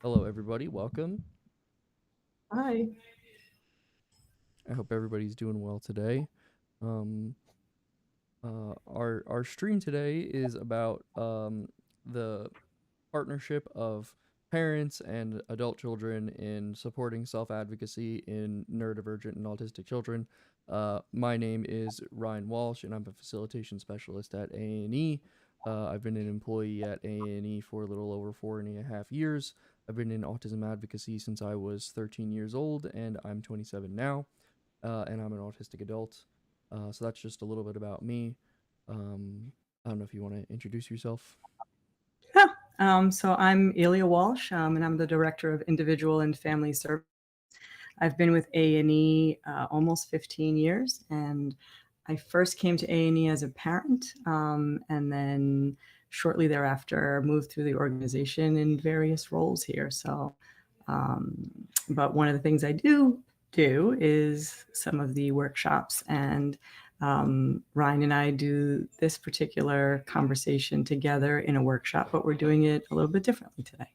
Hello, everybody. Welcome. Hi. I hope everybody's doing well today. Um, our stream today is about the partnership of parents and adult children in supporting self-advocacy in neurodivergent and autistic children. My name is Ryan Walsh, and I'm a facilitation specialist at AANE. I've been an employee at AANE for a little over 4.5 years. I've been in autism advocacy since I was 13 years old, and I'm 27 now, and I'm an autistic adult. So that's just a little bit about me. I don't know if you want to introduce yourself. Yeah. So I'm Ilia Walsh, and I'm the Director of Individual and Family Service. I've been with A&E almost 15 years, and I first came to A&E as a parent, and then shortly thereafter moved through the organization in various roles here. Um, but one of the things I do is some of the workshops, and Ryan and I do this particular conversation together in a workshop, but we're doing it a little bit differently today.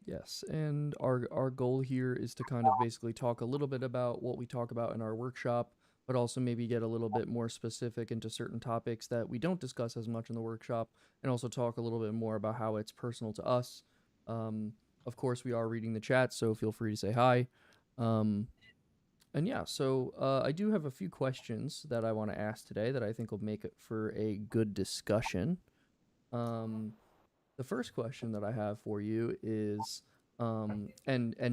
Yes, and our goal here is to kind of basically talk a little bit about what we talk about in our workshop, but also maybe get a little bit more specific into certain topics that we don't discuss as much in the workshop, and also talk a little bit more about how it's personal to us. Um, of course, we are reading the chat, so feel free to say hi. Um, and yeah, so I do have a few questions that I want to ask today that I think will make it for a good discussion. Um, the first question that I have for you is, and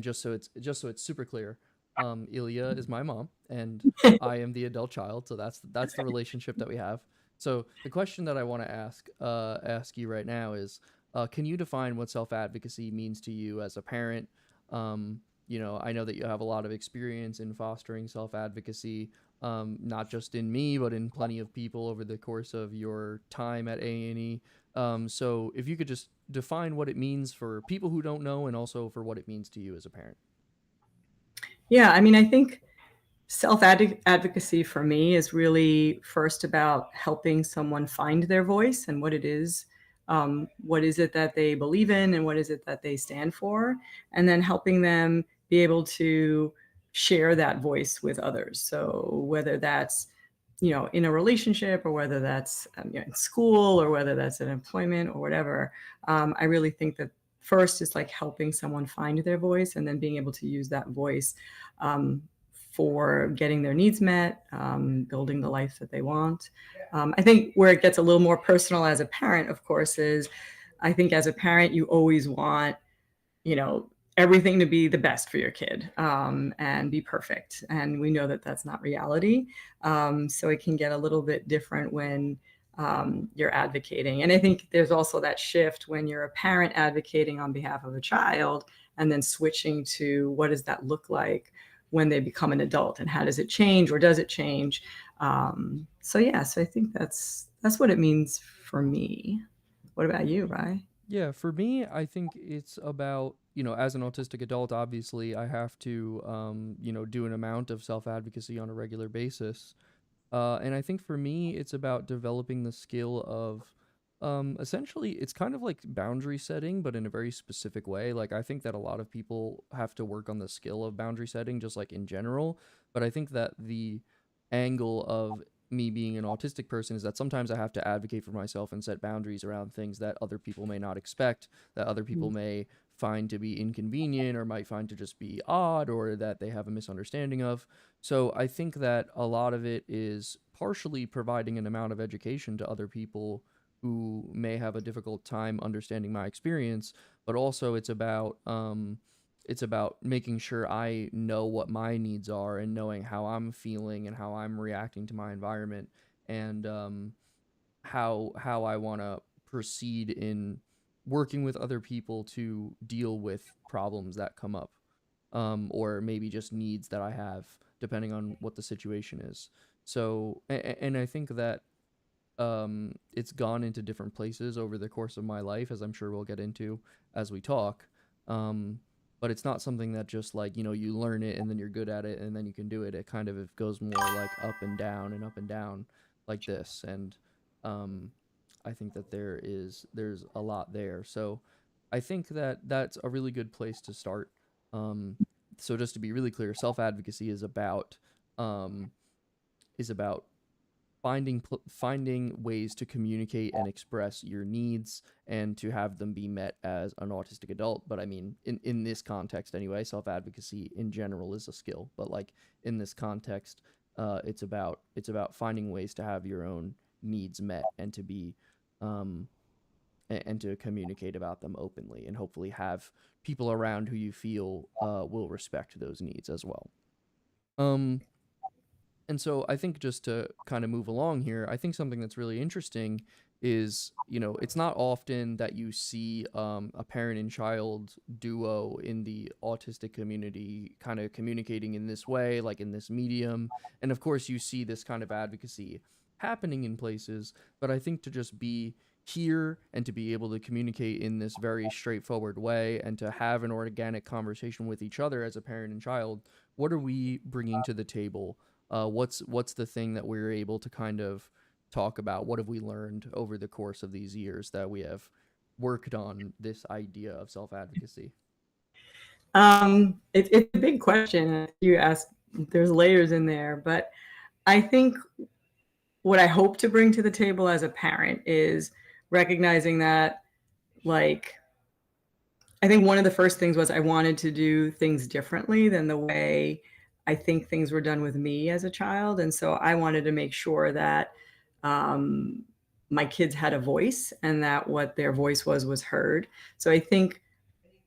just so it's super clear, Ilya is my mom, and I am the adult child, so that's the relationship that we have. So the question that I want to ask you right now is, can you define what self advocacy means to you as a parent? I know that you have a lot of experience in fostering self advocacy, not just in me, but in plenty of people over the course of your time at A&E. So if you could just define what it means for people who don't know, and also for what it means to you as a parent. Yeah, I mean, I think self advocacy for me is really first about helping someone find their voice and what it is. What is it that they believe in and what is it that they stand for? And then helping them be able to share that voice with others. So whether that's in a relationship or whether that's in school or whether that's in employment or whatever, I really think that first is like helping someone find their voice and then being able to use that voice um, for getting their needs met, building the life that they want. I think where it gets a little more personal as a parent, of course, is I think as a parent, you always want, you know, everything to be the best for your kid and be perfect. And we know that that's not reality. So it can get a little bit different when you're advocating. And I think there's also that shift when you're a parent advocating on behalf of a child and then switching to what does that look like when they become an adult and how does it change or does it change? So I think that's what it means for me. What about you, Rye? Yeah, for me, I think it's about, as an autistic adult, obviously, I have to, do an amount of self advocacy on a regular basis. And I think for me, it's about developing the skill of, essentially, it's kind of like boundary setting, but in a very specific way. Like, I think that a lot of people have to work on the skill of boundary setting, just like in general. But I think that the angle of me being an autistic person is that sometimes I have to advocate for myself and set boundaries around things that other people may not expect, that other people may find to be inconvenient or might find to just be odd or that they have a misunderstanding of. So I think that a lot of it is partially providing an amount of education to other people who may have a difficult time understanding my experience, but also it's about making sure I know what my needs are and knowing how I'm feeling and how I'm reacting to my environment, and how I want to proceed in working with other people to deal with problems that come up, or maybe just needs that I have, depending on what the situation is. So, and I think that it's gone into different places over the course of my life, as I'm sure we'll get into as we talk. Um, but it's not something that just like, you learn it and then you're good at it and then you can do it. It kind of it goes more like up and down like this. And um, I think that there's a lot there. So I think that that's a really good place to start. Um, so just to be really clear, self advocacy um, is about finding ways to communicate and express your needs and to have them be met as an autistic adult. But I mean, in this context anyway, self advocacy in general is a skill. But like in this context, it's about finding ways to have your own needs met and to be um, and to communicate about them openly and hopefully have people around who you feel will respect those needs as well. Um, and so I think just to kind of move along here, I think something that's really interesting is, it's not often that you see a parent and child duo in the autistic community kind of communicating in this way, like in this medium. And of course, you see this kind of advocacy happening in places, but I think to just be here and to be able to communicate in this very straightforward way and to have an organic conversation with each other as a parent and child, what are we bringing to the table? What's the thing that we're able to kind of talk about? What have we learned over the course of these years that we have worked on this idea of self advocacy? It's a big question. You asked, there's layers in there, but I think what I hope to bring to the table as a parent is recognizing that, like, I think one of the first things was I wanted to do things differently than the way I think things were done with me as a child. And so I wanted to make sure that um, my kids had a voice and that what their voice was heard. So I think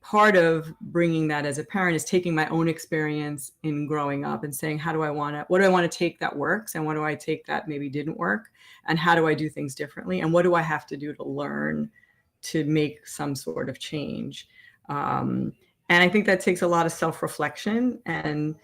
part of bringing that as a parent is taking my own experience in growing up and saying, what do I want to take that works? And what do I take that maybe didn't work? And how do I do things differently? And what do I have to do to learn to make some sort of change? Um, and I think that takes a lot of self-reflection and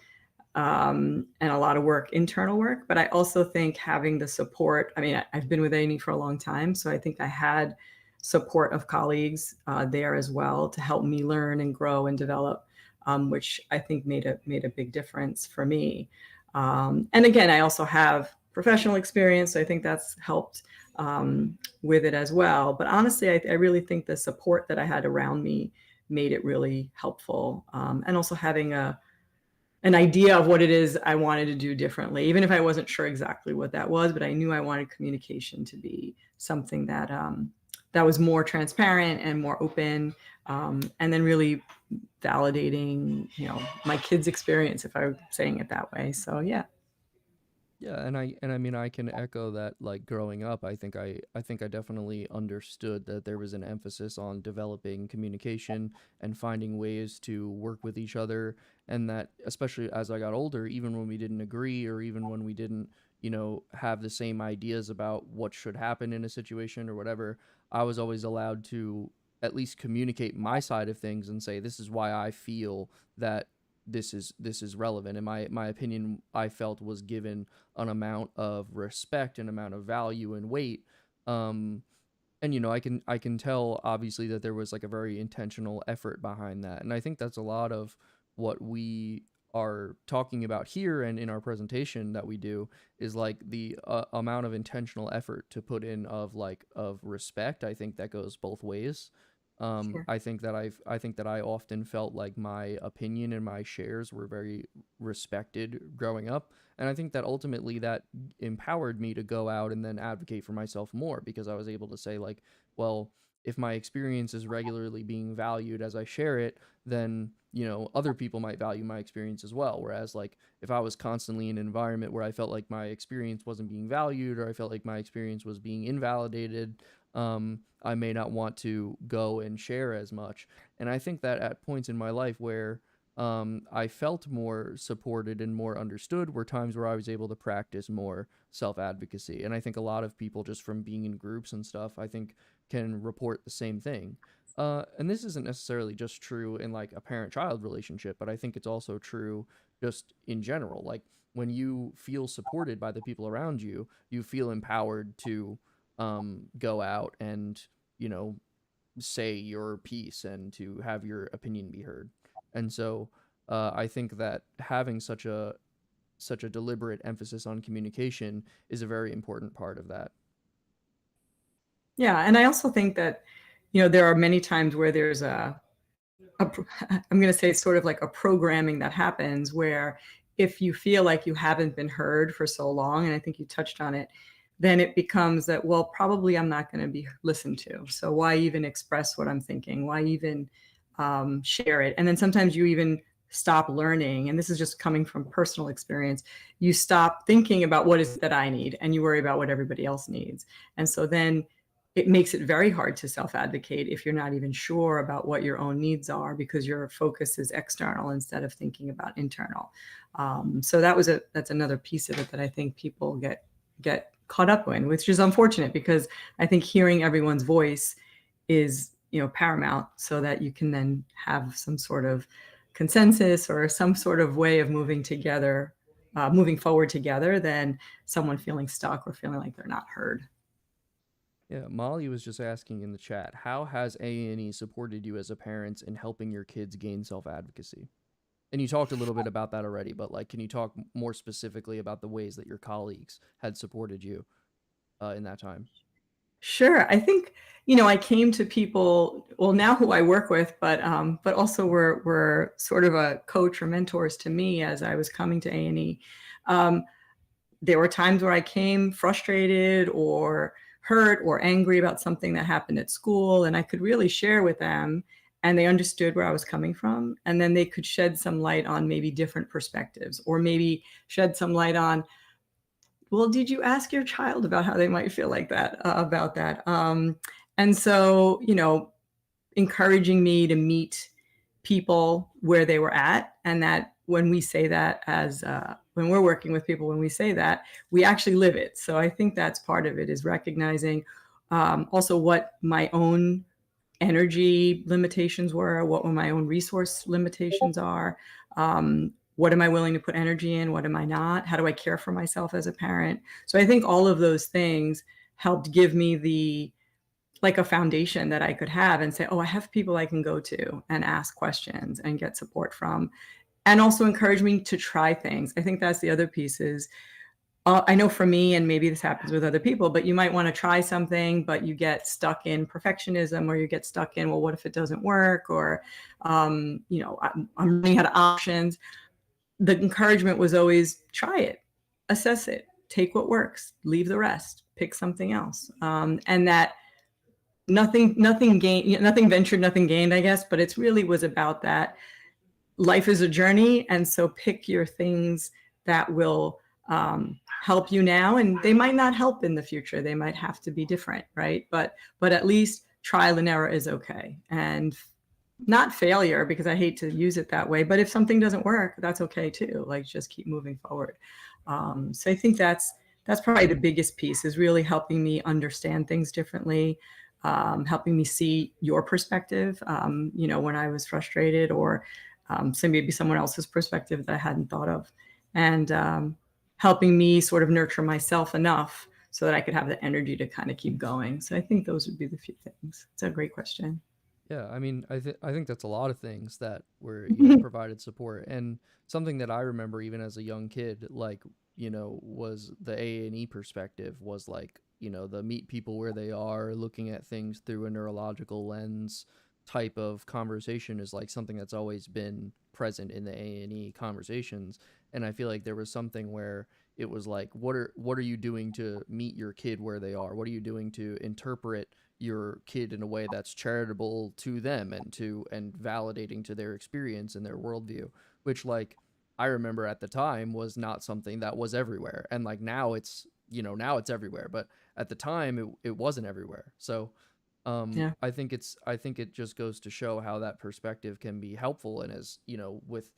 a lot of work, internal work. But I also think having the support, I mean, I've been with AANE for a long time, so I think I had support of colleagues there as well to help me learn and grow and develop, which I think made a big difference for me. And again, I also have professional experience, so I think that's helped with it as well. But honestly, I really think the support that I had around me made it really helpful. And also having an idea of what it is I wanted to do differently, even if I wasn't sure exactly what that was, but I knew I wanted communication to be something that was more transparent and more open, and then really validating, my kids' experience, if I'm saying it that way. So yeah. Yeah, and I mean I can echo that. Like growing up, I think I definitely understood that there was an emphasis on developing communication and finding ways to work with each other, and that especially as I got older, even when we didn't agree or even when we didn't, have the same ideas about what should happen in a situation or whatever, I was always allowed to at least communicate my side of things and say this is why I feel that this is relevant, and my opinion I felt was given an amount of respect and amount of value and weight. um and I can tell obviously that there was like a very intentional effort behind that, and I think that's a lot of what we are talking about here and in our presentation that we do is like the amount of intentional effort to put in of respect. I think that goes both ways. Sure. I think that I often felt like my opinion and my shares were very respected growing up, and I think that ultimately that empowered me to go out and then advocate for myself more because I was able to say like, well, if my experience is regularly being valued as I share it, then other people might value my experience as well. Whereas like if I was constantly in an environment where I felt like my experience wasn't being valued or I felt like my experience was being invalidated, I may not want to go and share as much. And I think that at points in my life where I felt more supported and more understood were times where I was able to practice more self advocacy. And I think a lot of people, just from being in groups and stuff, I think can report the same thing. And this isn't necessarily just true in like a parent child relationship, but I think it's also true just in general. Like when you feel supported by the people around you, you feel empowered to go out and, you know, say your piece and to have your opinion be heard. And so I think that having such a deliberate emphasis on communication is a very important part of that. Yeah, and I also think that there are many times where there's I'm going to say it's sort of like a programming that happens where if you feel like you haven't been heard for so long, and I think you touched on it, then it becomes that, well, probably I'm not going to be listened to. So why even express what I'm thinking? Why even share it? And then sometimes you even stop learning. And this is just coming from personal experience. You stop thinking about what is it that I need, and you worry about what everybody else needs. And so then it makes it very hard to self-advocate if you're not even sure about what your own needs are, because your focus is external instead of thinking about internal. So that's another piece of it that I think people get caught up in, which is unfortunate, because I think hearing everyone's voice is paramount, so that you can then have some sort of consensus or some sort of way of moving forward together, than someone feeling stuck or feeling like they're not heard. Yeah, Molly was just asking in the chat, how has AANE supported you as a parent in helping your kids gain self-advocacy? And you talked a little bit about that already, but like, can you talk more specifically about the ways that your colleagues had supported you in that time? Sure. I think, I came to people, well, now who I work with, but also were sort of a coach or mentors to me as I was coming to A&E. Um, there were times where I came frustrated or hurt or angry about something that happened at school, and I could really share with them, and they understood where I was coming from. And then they could shed some light on maybe different perspectives, or maybe shed some light on, well, did you ask your child about how they might feel like that, about that? And so, encouraging me to meet people where they were at, and that when we say that, as when we're working with people, when we say that, we actually live it. So I think that's part of it, is recognizing also what my own energy limitations were, what my own resource limitations are. What am I willing to put energy in? What am I not? How do I care for myself as a parent? So I think all of those things helped give me like a foundation that I could have and say, oh, I have people I can go to and ask questions and get support from, and also encourage me to try things. I think that's the other piece is, I know for me, and maybe this happens with other people, but you might want to try something, but you get stuck in perfectionism, or you get stuck in, well, what if it doesn't work? Or, I'm running out of options. The encouragement was always try it, assess it, take what works, leave the rest, pick something else. And that nothing gained, nothing ventured, nothing gained, I guess, but it's really was about that. Life is a journey, and so pick your things that will help you now, and they might not help in the future. They might have to be different, right? But at least trial and error is okay, and not failure, because I hate to use it that way. But if something doesn't work, that's okay too. Like, just keep moving forward. So I think that's probably the biggest piece, is really helping me understand things differently, helping me see your perspective, when I was frustrated, or so maybe someone else's perspective that I hadn't thought of, and helping me sort of nurture myself enough so that I could have the energy to kind of keep going. So I think those would be the few things. It's a great question. Yeah, I mean, I think that's a lot of things that were, Mhm. provided support. And something that I remember even as a young kid, like, was the A&E perspective, was like, the meet people where they are, looking at things through a neurological lens type of conversation is like something that's always been present in the A&E conversations. And I feel like there was something where it was like, what are you doing to meet your kid where they are? What are you doing to interpret your kid in a way that's charitable to them and validating to their experience and their worldview, which, like, I remember at the time was not something that was everywhere, and like now it's, now it's everywhere, but at the time it wasn't everywhere. So Yeah. I think it just goes to show how that perspective can be helpful. And as with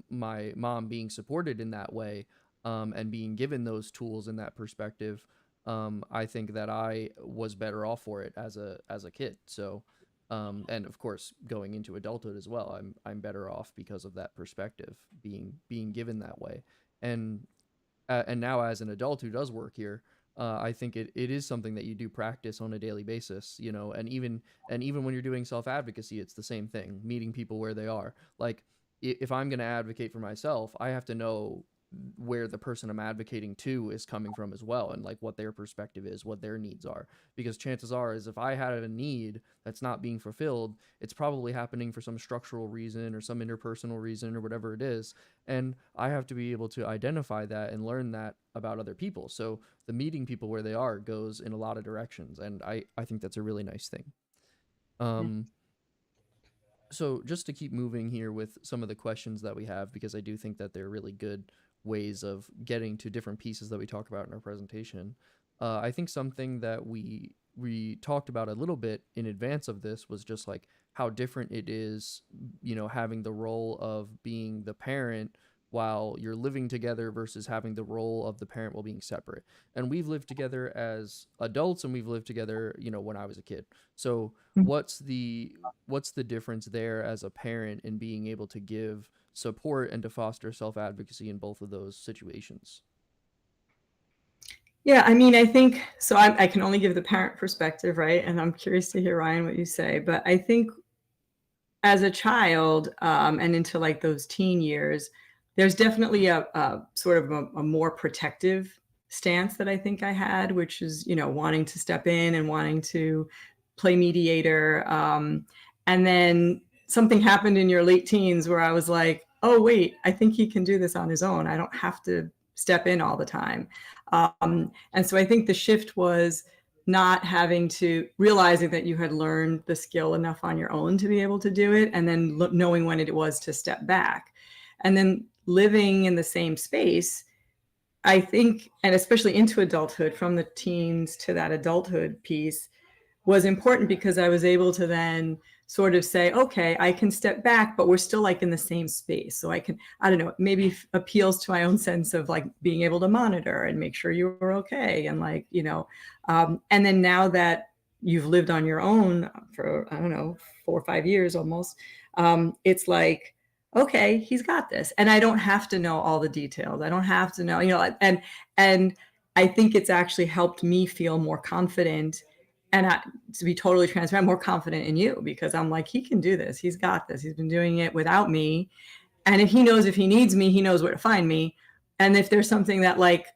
my mom being supported in that way, and being given those tools in that perspective, I think that I was better off for it as a kid. So, and of course, going into adulthood as well, I'm better off because of that perspective being given that way. And now as an adult who does work here, I think it is something that you do practice on a daily basis, and even when you're doing self advocacy, it's the same thing. Meeting people where they are. Like, if I'm going to advocate for myself, I have to know where the person I'm advocating to is coming from as well, and like what their perspective is, what their needs are. Because chances are is if I had a need that's not being fulfilled, it's probably happening for some structural reason or some interpersonal reason or whatever it is, and I have to be able to identify that and learn that about other people. So the meeting people where they are goes in a lot of directions, and I think that's a really nice thing. Yeah. um so just to keep moving here with some of the questions that we have, because I do think that they're really good ways of getting to different pieces that we talk about in our presentation. I think something that we talked about a little bit in advance of this was just like how different it is, having the role of being the parent while you're living together versus having the role of the parent while being separate. And we've lived together as adults, and we've lived together, when I was a kid. So what's the what's the difference there as a parent in being able to give support and to foster self-advocacy in both of those situations? Yeah, I mean, I think so. I can only give the parent perspective, right? And I'm curious to hear, Ryan, what you say. But I think as a child, and into like those teen years, there's definitely a sort of a more protective stance that I think I had, which is, wanting to step in and wanting to play mediator. And then something happened in your late teens where I was like, oh, wait, I think he can do this on his own. I don't have to step in all the time. And so I think the shift was not having to realizing that you had learned the skill enough on your own to be able to do it, and then knowing when it was to step back, and then living in the same space. I think, and especially into adulthood, from the teens to that adulthood piece, was important because I was able to then sort of say, okay, I can step back, but we're still like in the same space. So I can, I don't know, maybe appeals to my own sense of like being able to monitor and make sure you were okay. And like, and then now that you've lived on your own for, I don't know, 4 or 5 years almost, it's like, okay, he's got this. And I don't have to know all the details. I don't have to know, and I think it's actually helped me feel more confident, and to be totally transparent, more confident in you, because I'm like, he can do this. He's got this. He's been doing it without me. And if he knows, if he needs me, he knows where to find me. And if there's something that like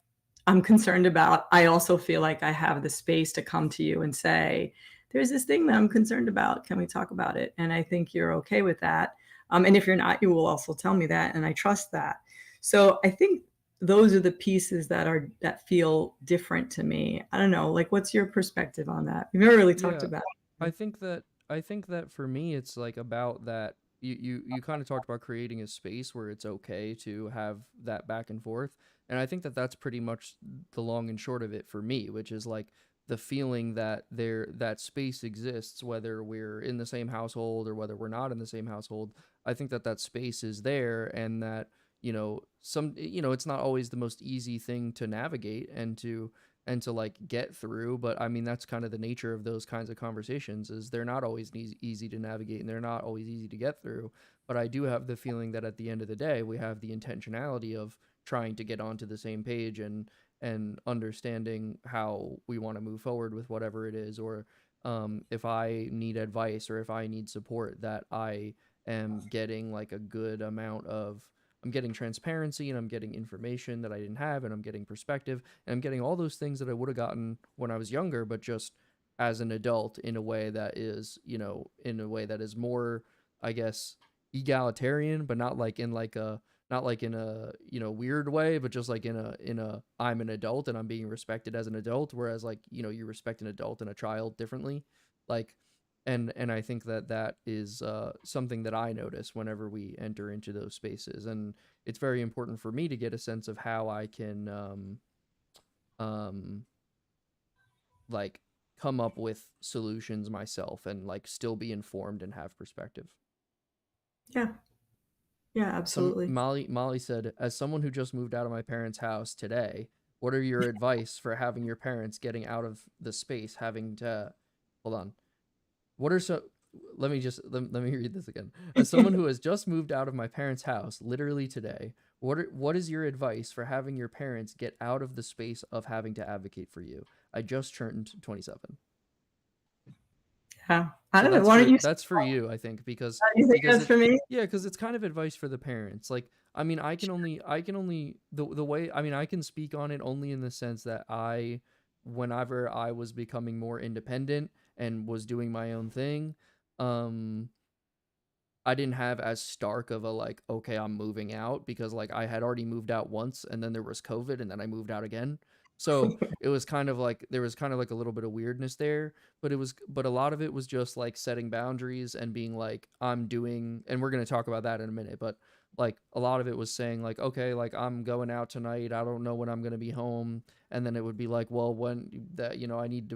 I'm concerned about, I also feel like I have the space to come to you and say, there's this thing that I'm concerned about. Can we talk about it? And I think you're okay with that. And if you're not, you will also tell me that. And I trust that. So I think those are the pieces that feel different to me. I don't know, like, what's your perspective on that? We've never really talked Yeah, about I it. think that I think that for me it's like about that you kind of talked about creating a space where it's okay to have that back and forth. And I think that that's pretty much the long and short of it for me, which is like the feeling that that space exists whether we're in the same household or whether we're not in the same household. I think that that space is there, and that it's not always the most easy thing to navigate and to like get through, but I mean that's kind of the nature of those kinds of conversations, is they're not always easy to navigate, and they're not always easy to get through. But I do have the feeling that at the end of the day we have the intentionality of trying to get onto the same page, and understanding how we want to move forward with whatever it is, or if I need advice or if I need support, that I am getting like a good amount of, I'm getting transparency, and I'm getting information that I didn't have, and I'm getting perspective, and I'm getting all those things that I would have gotten when I was younger, but just as an adult in a way that is, in a way that is more, I guess, egalitarian, but not like in a, weird way, but just like in a I'm an adult and I'm being respected as an adult, whereas like, you respect an adult and a child differently. Like, and I think that that is something that I notice whenever we enter into those spaces, and it's very important for me to get a sense of how I can um, like come up with solutions myself and like still be informed and have perspective. Yeah, yeah, Some absolutely. Molly said, as someone who just moved out of my parents' house today, what are your advice for having your parents getting out of the space, having to hold on. What are so let me read this again. As someone who has just moved out of my parents' house literally today, what is your advice for having your parents get out of the space of having to advocate for you? I just turned 27. Yeah, I So don't know. Why don't you? that's for you, I think, because You think because that's it for me? yeah, because it's kind of advice for the parents. Like I mean, I can only the way I mean, I can speak on it only in the sense that whenever I was becoming more independent and was doing my own thing, um I didn't have as stark of a like, okay, I'm moving out, because like I had already moved out once and then there was COVID and then I moved out again. So it was kind of like there was kind of like a little bit of weirdness there, but a lot of it was just like setting boundaries and being like, I'm doing, and we're gonna talk about that in a minute, but like a lot of it was saying like, okay, like I'm going out tonight, I don't know when I'm gonna be home. And then it would be like, well, when that,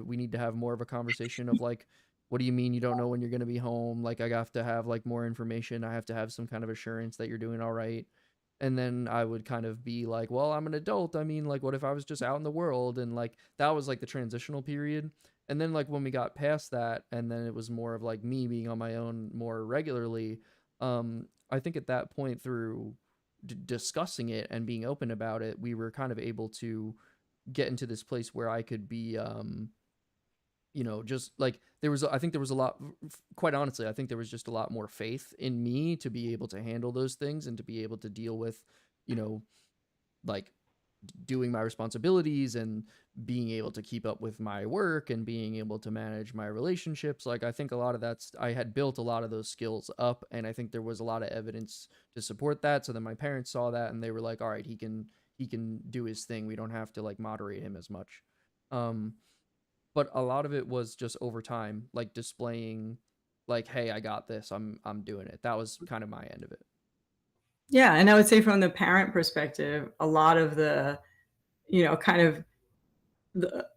we need to have more of a conversation of like, what do you mean you don't know when you're going to be home? Like, I have to have like more information. I have to have some kind of assurance that you're doing all right. And then I would kind of be like, well, I'm an adult. I mean, like, what if I was just out in the world? And like, that was like the transitional period. And then, like, when we got past that, and then it was more of like me being on my own more regularly, I think at that point, through discussing it and being open about it, we were kind of able to get into this place where I could be, just like I think there was a lot, quite honestly, I think there was just a lot more faith in me to be able to handle those things and to be able to deal with, you know, like doing my responsibilities and being able to keep up with my work and being able to manage my relationships. Like, I think a lot of that's, I had built a lot of those skills up, and I think there was a lot of evidence to support that. So then my parents saw that and they were like, all right, he can do his thing. We don't have to like moderate him as much. Um, but a lot of it was just over time, like displaying like, hey, I got this. I'm doing it. That was kind of my end of it. Yeah, and I would say from the parent perspective, a lot of the, kind of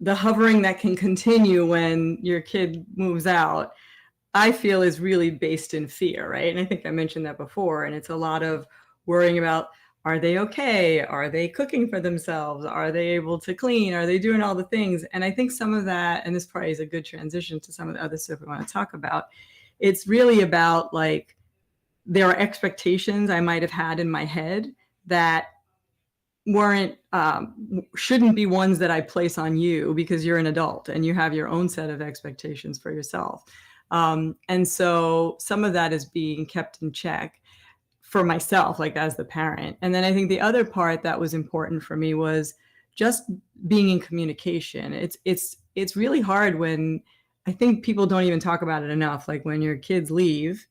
the hovering that can continue when your kid moves out, I feel is really based in fear, right? And I think I mentioned that before. And it's a lot of worrying about, are they okay? Are they cooking for themselves? Are they able to clean? Are they doing all the things? And I think some of that, and this probably is a good transition to some of the other stuff we want to talk about. It's really about like, there are expectations I might have had in my head that weren't shouldn't be ones that I place on you because you're an adult and you have your own set of expectations for yourself. And so some of that is being kept in check for myself, like as the parent. And then I think the other part that was important for me was just being in communication. It's really hard when I think people don't even talk about it enough. Like when your kids leave,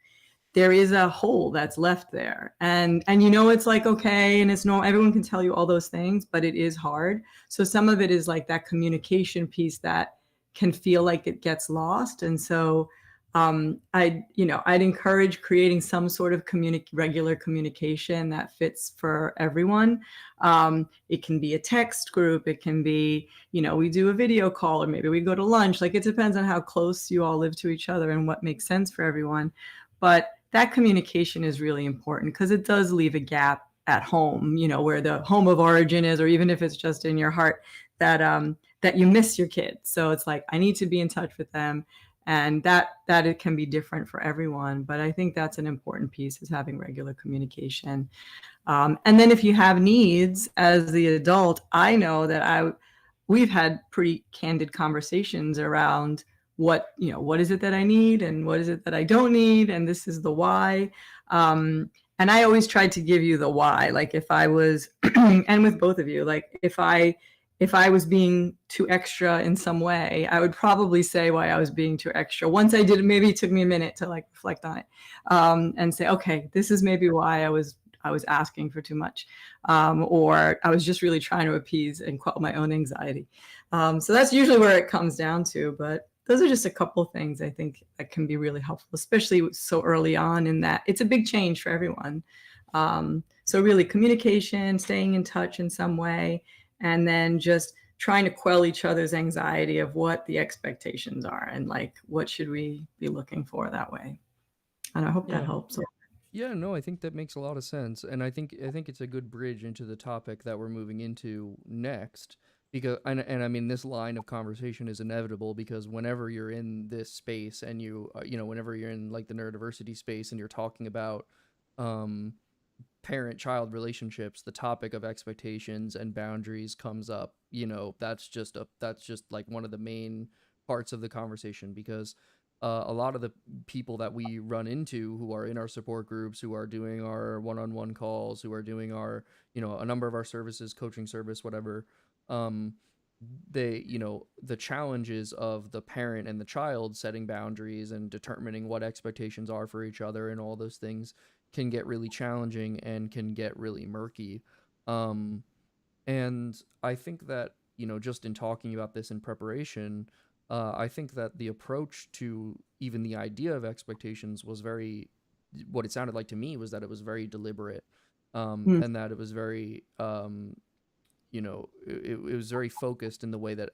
there is a hole that's left there, and it's like, okay, and it's normal, everyone can tell you all those things, but it is hard. So some of it is like that communication piece that can feel like it gets lost. And so I'd encourage creating some sort of regular communication that fits for everyone. It can be a text group, it can be, we do a video call, or maybe we go to lunch. Like, it depends on how close you all live to each other and what makes sense for everyone. But that communication is really important because it does leave a gap at home, where the home of origin is, or even if it's just in your heart, that you miss your kids. So it's like, I need to be in touch with them, and that it can be different for everyone. But I think that's an important piece, is having regular communication. And then if you have needs as the adult, I know that we've had pretty candid conversations around what is it that I need and what is it that I don't need, and this is the why. And I always tried to give you the why. Like, if I was and with both of you, like if I was being too extra in some way, I would probably say why I was being too extra. Once I did it, maybe it took me a minute to like reflect on it, and say, okay, this is maybe why I was asking for too much, or I was just really trying to appease and quell my own anxiety. So that's usually where it comes down to. But those are just a couple of things I think that can be really helpful, especially so early on, in that it's a big change for everyone. So really, communication, staying in touch in some way, and then just trying to quell each other's anxiety of what the expectations are and like, what should we be looking for that way. And I hope that Yeah. helps. Yeah, no, I think that makes a lot of sense, and I think it's a good bridge into the topic that we're moving into next. Because and I mean, this line of conversation is inevitable, because whenever you're in this space and whenever you're in like the neurodiversity space and you're talking about um parent-child relationships, the topic of expectations and boundaries comes up. That's just like one of the main parts of the conversation, because a lot of the people that we run into who are in our support groups, who are doing our one-on-one calls, who are doing our, a number of our services, coaching service, whatever, um, the challenges of the parent and the child setting boundaries and determining what expectations are for each other and all those things can get really challenging and can get really murky. Um, and I think that, just in talking about this in preparation, I think that the approach to even the idea of expectations was very, what it sounded like to me was that it was very deliberate, Mm. and that it was very, it was very focused in the way that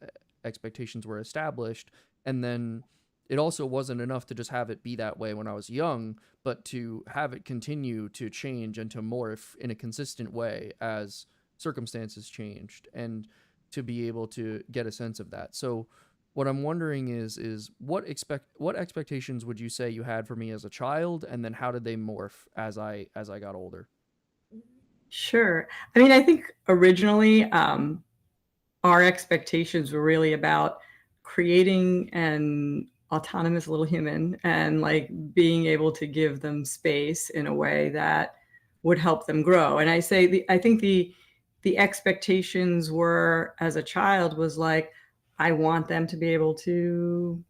expectations were established. And then it also wasn't enough to just have it be that way when I was young, but to have it continue to change and to morph in a consistent way as circumstances changed, and to be able to get a sense of that. So what I'm wondering is what expectations would you say you had for me as a child, and then how did they morph as I got older? Sure. I mean, I think originally, our expectations were really about creating an autonomous little human and like being able to give them space in a way that would help them grow. And I think the expectations were as a child was like, I want them to be able to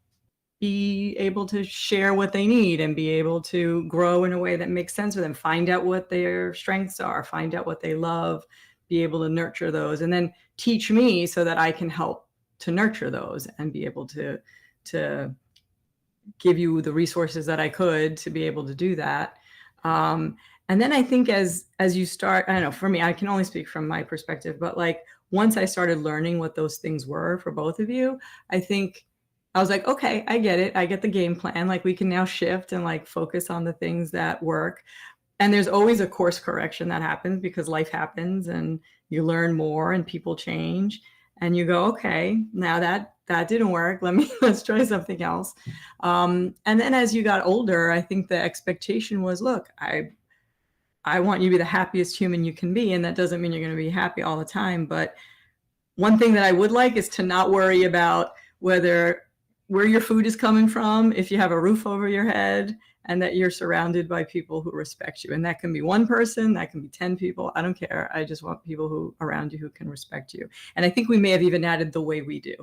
share what they need and be able to grow in a way that makes sense for them, find out what their strengths are, find out what they love, be able to nurture those, and then teach me so that I can help to nurture those and be able to give you the resources that I could to be able to do that. Um, and then I think as you start, I don't know, for me, I can only speak from my perspective, but like once I started learning what those things were for both of you, I think I was like, okay, I get it. I get the game plan. Like we can now shift and like focus on the things that work. And there's always a course correction that happens because life happens and you learn more and people change and you go, okay, now that didn't work, let's try something else. And then as you got older, I think the expectation was, look, I want you to be the happiest human you can be, and that doesn't mean you're going to be happy all the time, but one thing that I would like is to not worry about where your food is coming from, if you have a roof over your head, and that you're surrounded by people who respect you. And that can be one person, that can be 10 people. I don't care. I just want people who around you who can respect you. And I think we may have even added the way we do.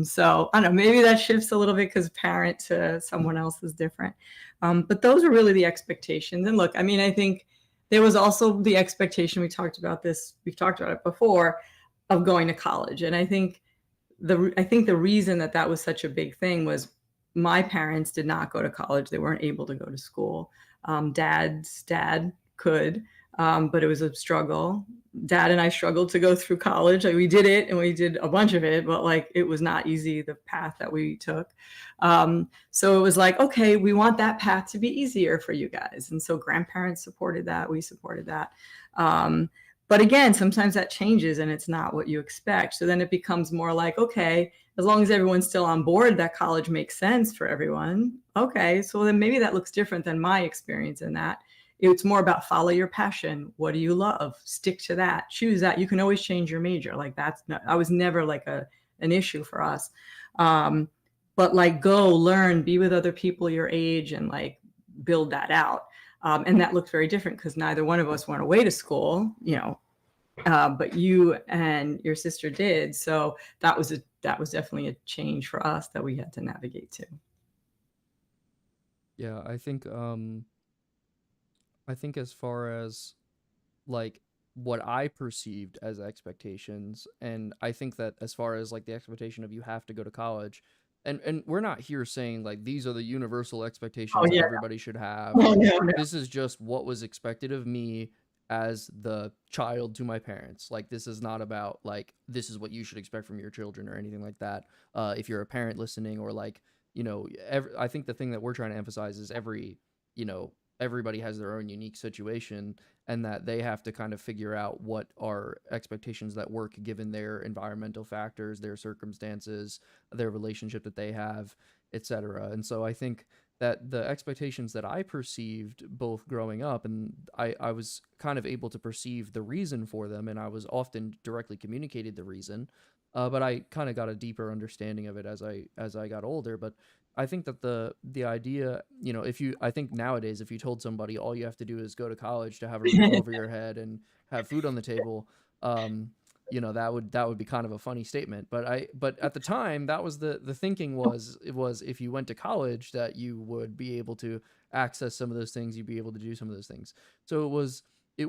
So I don't know, maybe that shifts a little bit because parent to someone else is different. But those are really the expectations. And look, I mean, I think there was also the expectation, we've talked about it before, of going to college. And I think the reason that was such a big thing was my parents did not go to college. They weren't able to go to school. Dad's dad could, but it was a struggle. Dad and I struggled to go through college. Like we did it and we did a bunch of it, but like it was not easy, the path that we took. So it was like, okay, we want that path to be easier for you guys. And so grandparents supported that. We supported that. But again, sometimes that changes and it's not what you expect. So then it becomes more like, okay, as long as everyone's still on board, that college makes sense for everyone. Okay, so then maybe that looks different than my experience in that. It's more about follow your passion. What do you love? Stick to that. Choose that. You can always change your major. Like I was never like an issue for us. But like go learn, be with other people your age and like build that out. And that looked very different because neither one of us went away to school, but you and your sister did. So that was definitely a change for us that we had to navigate to. Yeah, I think as far as like what I perceived as expectations, and I think that as far as like the expectation of you have to go to college, and we're not here saying like these are the universal Oh expectations that yeah. everybody should have. Oh Like no, no. this is just what was expected of me as the child to my parents. Like this is not about like this is what you should expect from your children or anything like that. If you're a parent listening, or like, I think the thing that we're trying to emphasize is you know everybody has their own unique situation, and that they have to kind of figure out what are expectations that work given their environmental factors, their circumstances, their relationship that they have, etc. And so I think that the expectations that I perceived both growing up, and I was kind of able to perceive the reason for them, and I was often directly communicated the reason. but I kind of got a deeper understanding of it as I got older. But I think that the idea, you know, if you I think nowadays if you told somebody all you have to do is go to college to have a roof over your head and have food on the table, um, you know, that would be kind of a funny statement. But at the time that was the thinking was it was if you went to college that you would be able to access some of those things, you'd be able to do some of those things. So it was it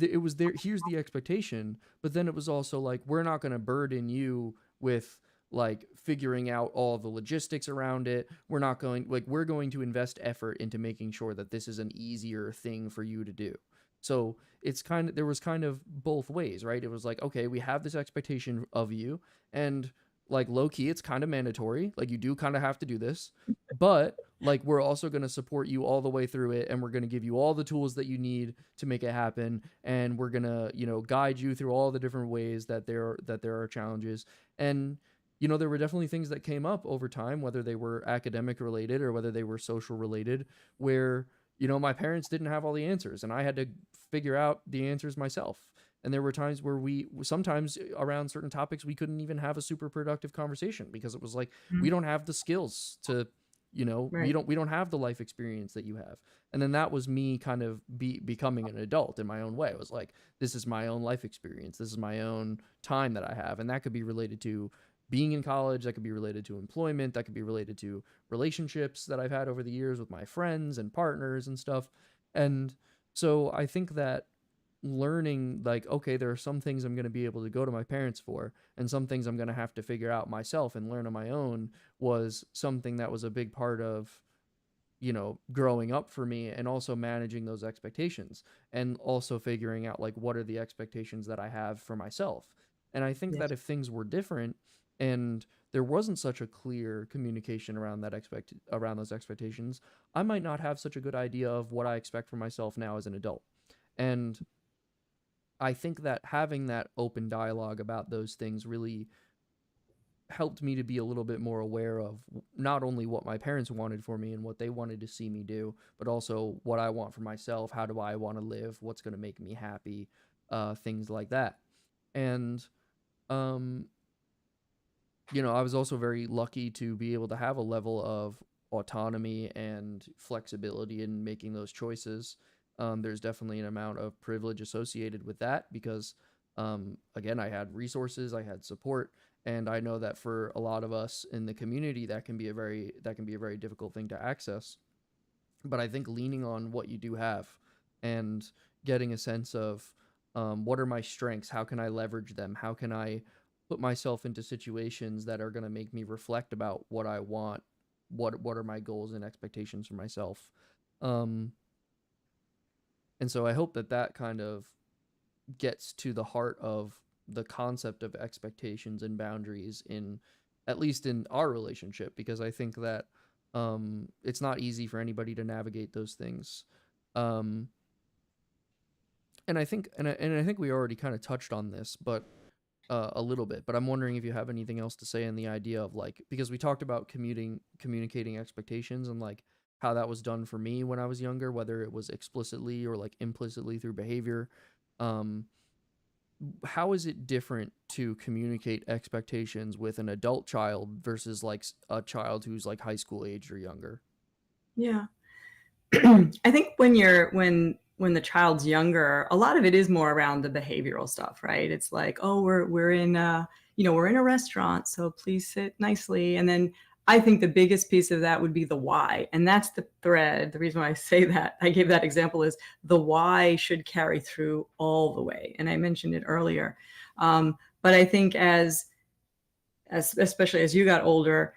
it was there, here's the expectation, but then it was also like we're not going to burden you with like figuring out all the logistics around it. We're not going like we're going to invest effort into making sure that this is an easier thing for you to do. So it's kind of there was kind of both ways, right? It was like, okay, we have this expectation of you, and like low key it's kind of mandatory, like you do kind of have to do this, but like we're also going to support you all the way through it, and we're going to give you all the tools that you need to make it happen, and we're going to, you know, guide you through all the different ways that there are challenges. And you know, there were definitely things that came up over time, whether they were academic related or whether they were social related, where you know my parents didn't have all the answers and I had to figure out the answers myself. And there were times where we sometimes around certain topics we couldn't even have a super productive conversation because it was like we Mm, don't have the skills to, you know, right. we don't have the life experience that you have. And then that was me kind of becoming an adult in my own way. It was like this is my own life experience, this is my own time that I have, and that could be related to being in college, that could be related to employment, that could be related to relationships that I've had over the years with my friends and partners and stuff. And so I think that learning like okay, there are some things I'm going to be able to go to my parents for and some things I'm going to have to figure out myself and learn on my own was something that was a big part of, you know, growing up for me, and also managing those expectations and also figuring out like what are the expectations that I have for myself. And I think that Yes. if things were different and there wasn't such a clear communication around around those expectations, I might not have such a good idea of what I expect for myself now as an adult. And I think that having that open dialogue about those things really helped me to be a little bit more aware of not only what my parents wanted for me and what they wanted to see me do, but also what I want for myself. How do I want to live? What's going to make me happy? Things like that. And, um, you know, I was also very lucky to be able to have a level of autonomy and flexibility in making those choices. There's definitely an amount of privilege associated with that because, again, I had resources, I had support, and I know that for a lot of us in the community, that can be a very difficult thing to access. But I think leaning on what you do have and getting a sense of what are my strengths, how can I leverage them, how can I put myself into situations that are going to make me reflect about what I want, what are my goals and expectations for myself. Um, and so I hope that that kind of gets to the heart of the concept of expectations and boundaries in at least in our relationship, because I think that it's not easy for anybody to navigate those things. Um, and I think we already kind of touched on this, but a little bit. But I'm wondering if you have anything else to say on the idea of like because we talked about communicating expectations and like how that was done for me when I was younger, whether it was explicitly or like implicitly through behavior. Um, how is it different to communicate expectations with an adult child versus like a child who's like high school age or younger? Yeah. I think when the child's younger, a lot of it is more around the behavioral stuff, right? It's like, oh, we're in we're in a restaurant, so please sit nicely. And then I think the biggest piece of that would be the why. And that's the thread. The reason why I say that, I gave that example is the why should carry through all the way. And I mentioned it earlier. But I think as especially as you got older,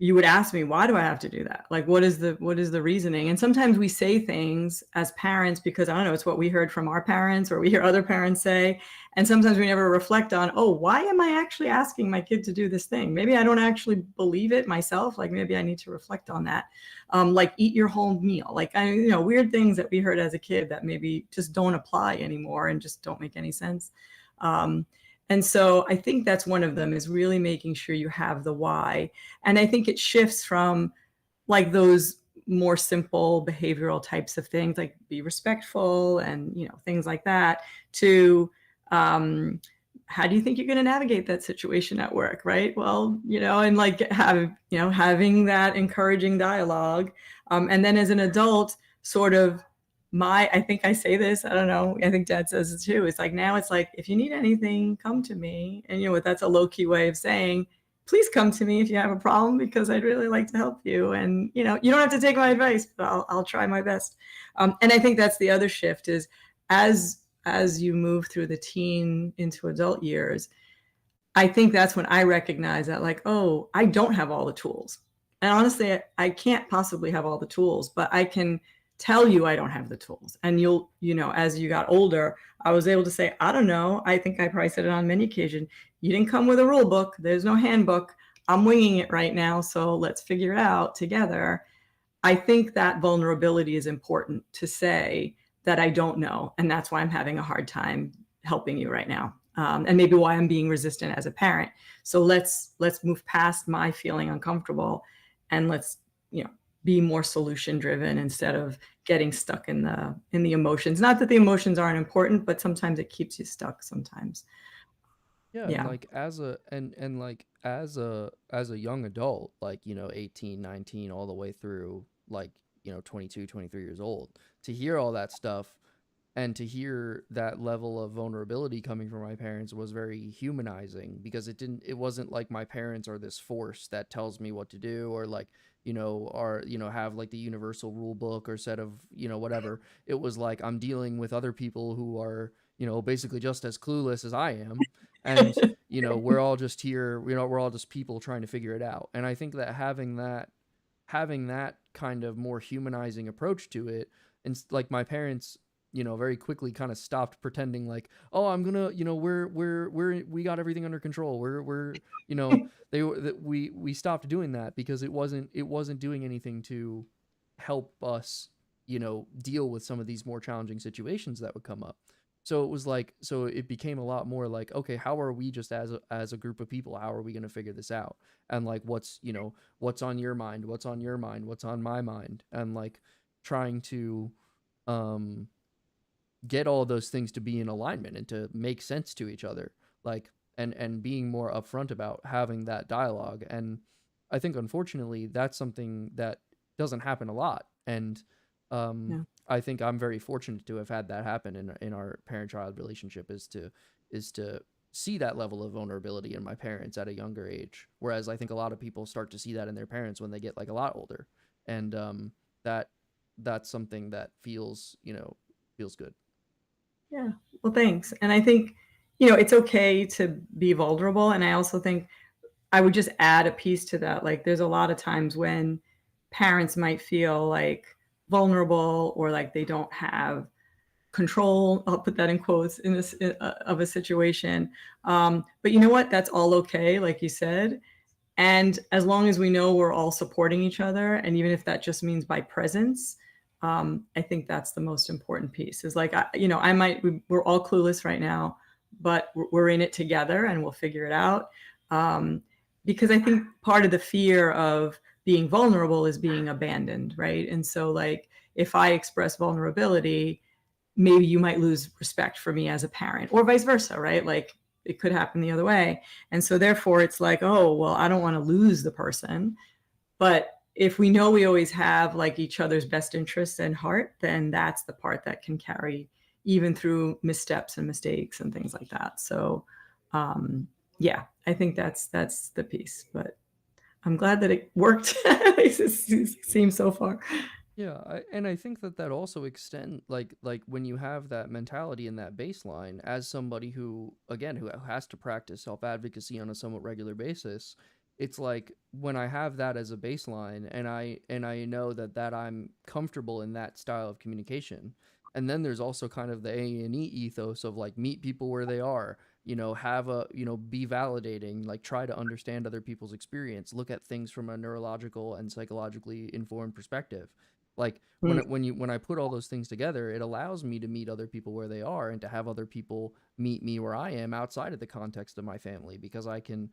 you would ask me, why do I have to do that? Like, what is the reasoning? And sometimes we say things as parents because I don't know, it's what we heard from our parents or we hear other parents say. And sometimes we never reflect on, oh, why am I actually asking my kid to do this thing? Maybe I don't actually believe it myself. Like maybe I need to reflect on that. Like eat your whole meal. Like weird things that we heard as a kid that maybe just don't apply anymore and just don't make any sense. Um, and so I think that's one of them is really making sure you have the why. And I think it shifts from like those more simple behavioral types of things, like be respectful and, things like that, to um, how do you think you're going to navigate that situation at work, right? Well, and like having that encouraging dialogue. And then as an adult, sort of I think I say this, I don't know, I think Dad says it too. It's like, now it's like, if you need anything, come to me. And that's a low key way of saying, please come to me if you have a problem, because I'd really like to help you. And, you don't have to take my advice, but I'll try my best. And I think that's the other shift is, as you move through the teen into adult years, I think that's when I recognize that, like, oh, I don't have all the tools. And honestly, I can't possibly have all the tools, but I can tell you I don't have the tools. And as you got older, I was able to say, I don't know. I think I probably said it on many occasions. You didn't come with a rule book. There's no handbook. I'm winging it right now. So let's figure it out together. I think that vulnerability is important to say that I don't know. And that's why I'm having a hard time helping you right now. And maybe why I'm being resistant as a parent. So let's move past my feeling uncomfortable, and let's, be more solution driven instead of getting stuck in the emotions. Not that the emotions aren't important, but sometimes it keeps you stuck sometimes. Yeah, and Yeah. like as a and like as a young adult, like, 18, 19, all the way through, like, 22, 23 years old, to hear all that stuff and to hear that level of vulnerability coming from my parents was very humanizing, because it wasn't like my parents are this force that tells me what to do, or like, have like the universal rule book or set of, whatever. It was like, I'm dealing with other people who are, basically just as clueless as I am. And, we're all just here, we're all just people trying to figure it out. And I think that having that kind of more humanizing approach to it, and like my parents, very quickly kind of stopped pretending like, oh, I'm gonna, we got everything under control, we're we stopped doing that, because it wasn't doing anything to help us, deal with some of these more challenging situations that would come up. So it was like, so it became a lot more like, okay, how are we, just as a group of people, how are we going to figure this out? And like, what's on your mind, what's on your mind, what's on my mind, and like trying to um get all those things to be in alignment and to make sense to each other, like, and being more upfront about having that dialogue. And I think, unfortunately, that's something that doesn't happen a lot. And Yeah. I think I'm very fortunate to have had that happen in our parent child relationship, is to see that level of vulnerability in my parents at a younger age, whereas I think a lot of people start to see that in their parents when they get like a lot older. And that that's something that feels good. Yeah. Well, thanks. And I think, it's okay to be vulnerable. And I also think I would just add a piece to that. Like, there's a lot of times when parents might feel like vulnerable, or like they don't have control. I'll put that in quotes, in this of a situation. But you know what? That's all okay, like you said. And as long as we know we're all supporting each other, and even if that just means by presence, I think that's the most important piece. Is like, we're all clueless right now, but we're in it together, and we'll figure it out. Um, because I think part of the fear of being vulnerable is being abandoned, right? And so, like, if I express vulnerability, maybe you might lose respect for me as a parent, or vice versa, right? Like, it could happen the other way. And so therefore it's like, oh, well, I don't want to lose the person. But if we know we always have like each other's best interests in heart, then that's the part that can carry even through missteps and mistakes and things like that. So yeah, I think that's the piece. But I'm glad that it worked. At least it seems so far. Yeah, and I think that also extend, like when you have that mentality and that baseline, as somebody who, again, who has to practice self-advocacy on a somewhat regular basis. It's like, when I have that as a baseline, and I know that I'm comfortable in that style of communication. And then there's also kind of the AANE ethos of like, meet people where they are, have a, be validating, like, try to understand other people's experience, look at things from a neurological and psychologically informed perspective. Like, Mm. when I put all those things together, it allows me to meet other people where they are, and to have other people meet me where I am outside of the context of my family, because I can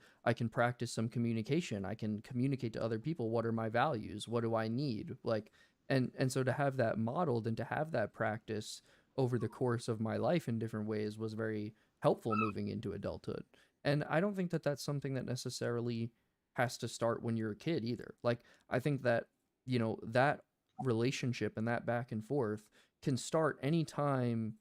practice some communication. I can communicate to other people, what are my values, what do I need, like. And so to have that modeled and to have that practice over the course of my life in different ways was very helpful moving into adulthood. And I don't think that that's something that necessarily has to start when you're a kid either. Like, I think that, that relationship and that back and forth can start anytime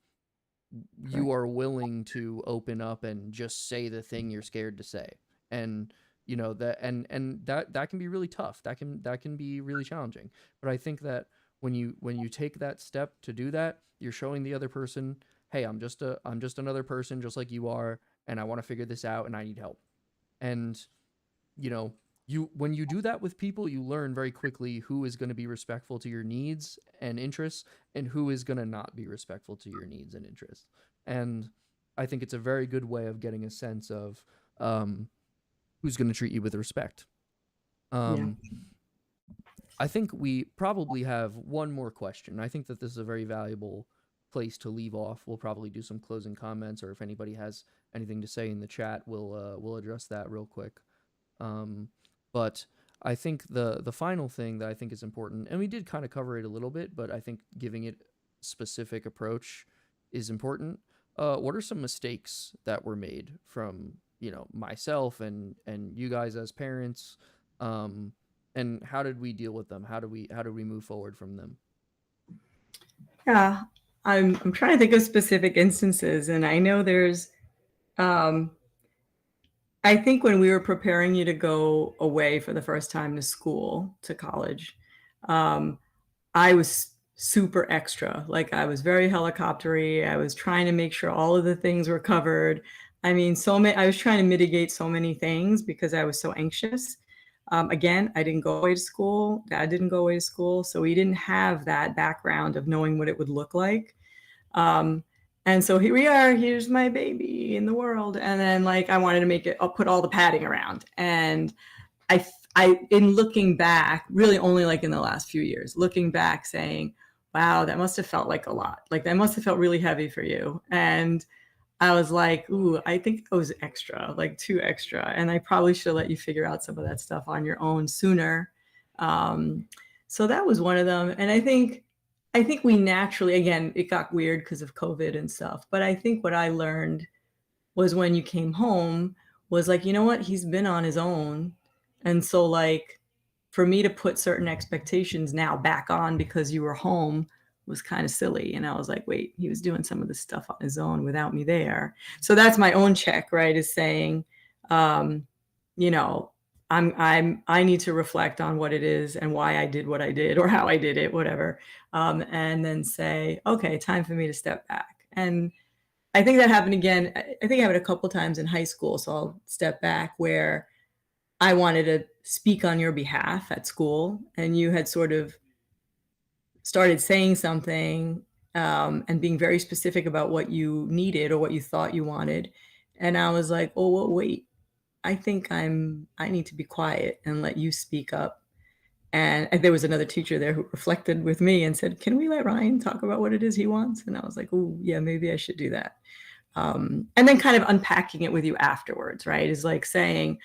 you Correct. are willing to open up and just say the thing you're scared to say. And that, and that can be really tough. That can be really challenging. But I think that when you take that step to do that, you're showing the other person, hey, I'm just another person just like you are, and I want to figure this out and I need help. And you know, when you do that with people, you learn very quickly who is going to be respectful to your needs and interests and who is going to not be respectful to your needs and interests. And I think it's a very good way of getting a sense of um, who's going to treat you with respect. Yeah. Um, I think we probably have one more question. I think that this is a very valuable place to leave off. We'll probably do some closing comments, or if anybody has anything to say in the chat, we'll address that real quick. Um, but I think the final thing that I think is important, and we did kind of cover it a little bit, but I think giving it specific approach is important. What are some mistakes that were made from myself and you guys as parents, um, and how did we deal with them? How do we move forward from them? Yeah. I'm trying to think of specific instances, and I know there's um I think when we were preparing you to go away for the first time to school, to college, um, I was super extra. Like, I was very helicoptery. I was trying to make sure all of the things were covered. I mean, I was trying to mitigate so many things because I was so anxious. Again, I didn't go away to school. Dad didn't go away to school. So we didn't have that background of knowing what it would look like. Um, and so here we are, here's my baby in the world. And then like, I wanted to I'll put all the padding around. And in looking back, really only like in the last few years, looking back saying, wow, that must have felt like a lot. Like that must have felt really heavy for you. And I was like, ooh, I think I was extra, like too extra. And I probably should let you figure out some of that stuff on your own sooner. Um, so that was one of them. And I think we naturally, again, it got weird because of COVID and stuff. But I think what I learned was when you came home was like, you know what? He's been on his own. And so like for me to put certain expectations now back on because you were home was kind of silly. And I was like, wait, he was doing some of this stuff on his own without me there. So that's my own check, right? Is saying, um, you know, I need to reflect on what it is and why I did what I did or how I did it, whatever. And then say, okay, time for me to step back. And I think that happened again. I think it happened a couple times in high school. So I'll step back where I wanted to speak on your behalf at school, and you had sort of started saying something and being very specific about what you needed or what you thought you wanted. And I was like, oh, well, wait, I need to be quiet and let you speak up. And there was another teacher there who reflected with me and said, can we let Ryan talk about what it is he wants? And I was like, oh, yeah, maybe I should do that. And then kind of unpacking it with you afterwards, right? Is like saying,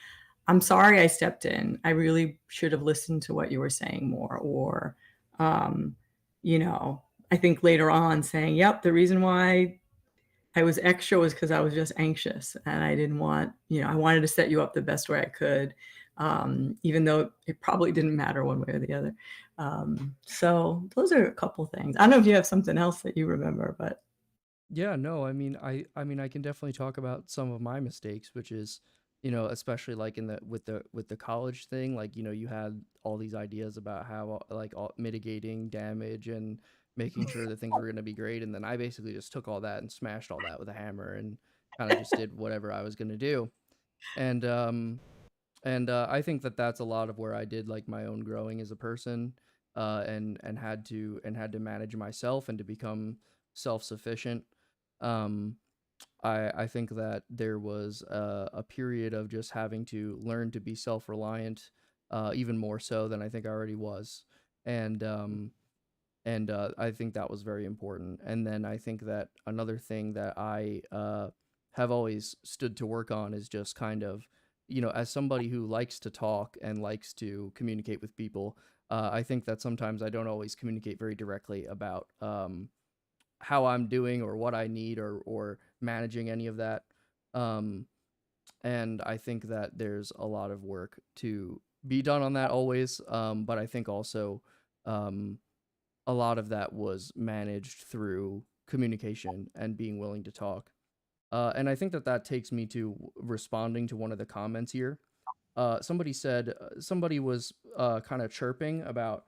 I'm sorry I stepped in. I really should have listened to what you were saying more. Or, um, you know, I think later on saying, yep, the reason why I was extra was because I was just anxious and I didn't want, I wanted to set you up the best way I could, even though it probably didn't matter one way or the other. So those are a couple things. I don't know if you have something else that you remember, but Yeah, no, I mean I can definitely talk about some of my mistakes, which is, especially like in the with the college thing, like, you had all these ideas about how like mitigating damage and making sure that things were going to be great, and then I basically just took all that and smashed all that with a hammer and kind of just did whatever I was going to do. And I think that that's a lot of where I did like my own growing as a person, and had to manage myself and to become self-sufficient. um I think that there was a period of just having to learn to be self-reliant, even more so than I think I already was. And I think that was very important. And then I think that another thing that I have always stood to work on is just kind of, as somebody who likes to talk and likes to communicate with people, I think that sometimes I don't always communicate very directly about how I'm doing or what I need, or managing any of that. Um, and I think that there's a lot of work to be done on that always. But I think also um, a lot of that was managed through communication and being willing to talk. And I think that that takes me to responding to one of the comments here. Somebody said somebody was kind of chirping about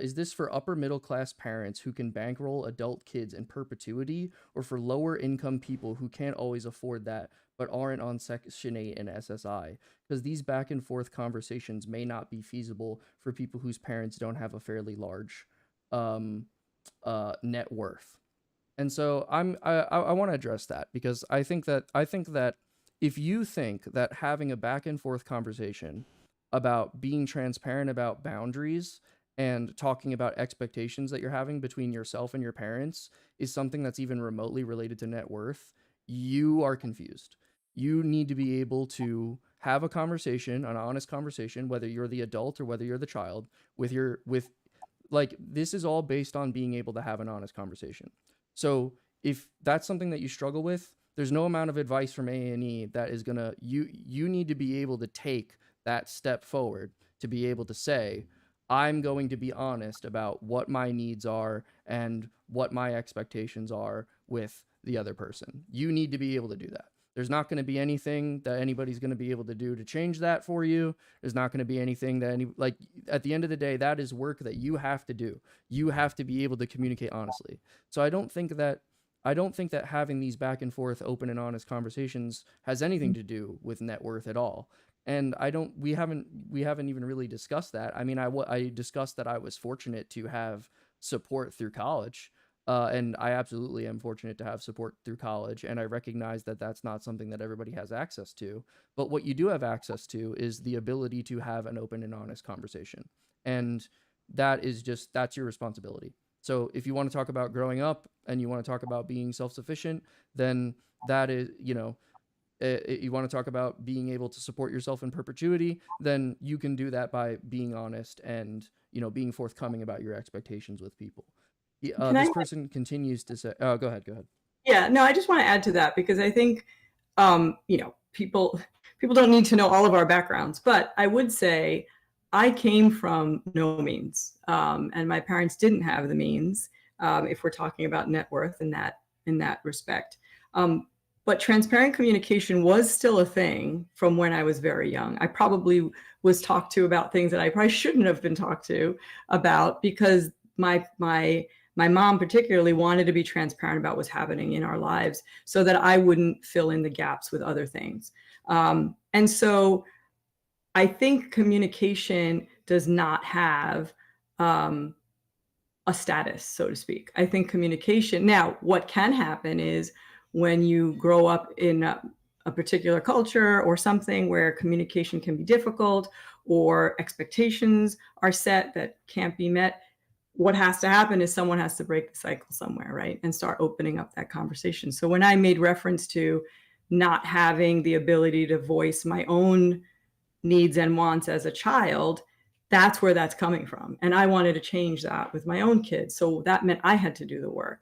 is this for upper middle class parents who can bankroll adult kids in perpetuity, or for lower income people who can't always afford that but aren't on Section 8 and SSI? Because these back and forth conversations may not be feasible for people whose parents don't have a fairly large um, net worth. And so I want to address that because I think that if you think that having a back and forth conversation about being transparent about boundaries and talking about expectations that you're having between yourself and your parents is something that's even remotely related to net worth, you are confused. You need to be able to have a conversation, an honest conversation, whether you're the adult or whether you're the child, with like this is all based on being able to have an honest conversation. So if that's something that you struggle with, there's no amount of advice from AANE that is gonna you need to be able to take that step forward to be able to say, I'm going to be honest about what my needs are and what my expectations are with the other person. You need to be able to do that. There's not going to be anything that anybody's going to be able to do to change that for you. There's not going to be anything that any like at the end of the day, that is work that you have to do. You have to be able to communicate honestly. So I don't think that having these back and forth open and honest conversations has anything to do with net worth at all. And I don't we haven't even really discussed that. I mean, I discussed that I was fortunate to have support through college. And I absolutely am fortunate to have support through college, and I recognize that that's not something that everybody has access to. But what you do have access to is the ability to have an open and honest conversation. And that's your responsibility. So if you want to talk about growing up and you want to talk about being self-sufficient, then that is, you want to talk about being able to support yourself in perpetuity, then you can do that by being honest and, being forthcoming about your expectations with people. Can I? This person continues to say, oh, go ahead, go ahead. Yeah, no, I just want to add to that because I think, people don't need to know all of our backgrounds, but I would say I came from no means, and my parents didn't have the means. If we're talking about net worth in that respect, but transparent communication was still a thing from when I was very young. I probably was talked to about things that I probably shouldn't have been talked to about because my mom particularly wanted to be transparent about what's happening in our lives so that I wouldn't fill in the gaps with other things. And so I think communication does not have um, a status, so to speak. I think communication, now, what can happen is when you grow up in a particular culture or something where communication can be difficult or expectations are set that can't be met, what has to happen is someone has to break the cycle somewhere, right? And start opening up that conversation. So when I made reference to not having the ability to voice my own needs and wants as a child, that's where that's coming from. And I wanted to change that with my own kids. So that meant I had to do the work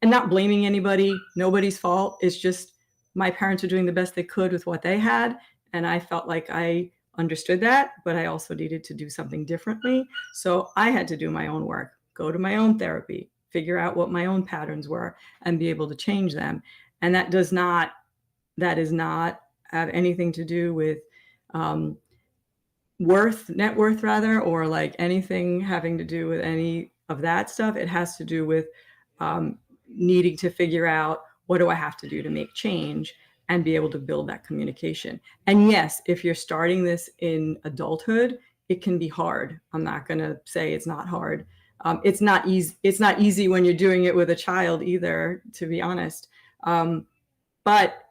and not blaming anybody, nobody's fault. It's just my parents are doing the best they could with what they had. And I felt like I understood that, but I also needed to do something differently. So I had to do my own work, go to my own therapy, figure out what my own patterns were and be able to change them. And that does not have anything to do with um, net worth rather, or like anything having to do with any of that stuff. It has to do with needing to figure out what do I have to do to make change and be able to build that communication. And yes, if you're starting this in adulthood, it can be hard. I'm not going to say it's not hard. It's not easy. It's not easy when you're doing it with a child either, to be honest. But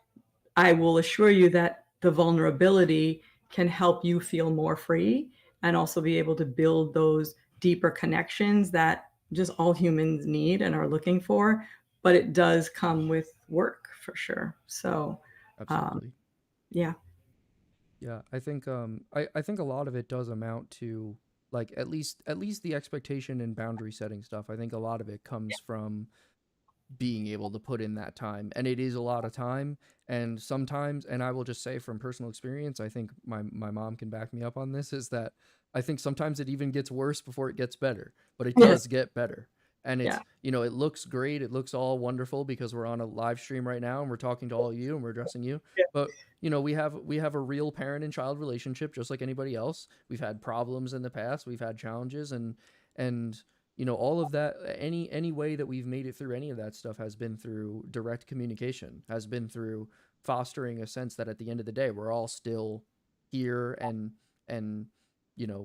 I will assure you that the vulnerability can help you feel more free and also be able to build those deeper connections that just all humans need and are looking for. But it does come with work for sure. So, um, Absolutely. yeah. Yeah, I think a lot of it does amount to like at least the expectation and boundary setting stuff. I think a lot of it comes from being able to put in that time, and it is a lot of time. And sometimes, and I will just say from personal experience, I think my mom can back me up on this, is that I think sometimes it even gets worse before it gets better, but it Yes. does get better. And Yeah. it's, it looks great, it looks all wonderful because we're on a live stream right now and we're talking to all of you and we're addressing you. Yeah. But we have a real parent and child relationship just like anybody else. We've had problems in the past, we've had challenges, and all of that, any way that we've made it through any of that stuff has been through direct communication, has been through fostering a sense that at the end of the day we're all still here and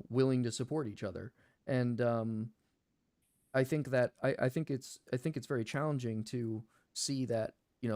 willing to support each other. And I think that I think it's very challenging to see that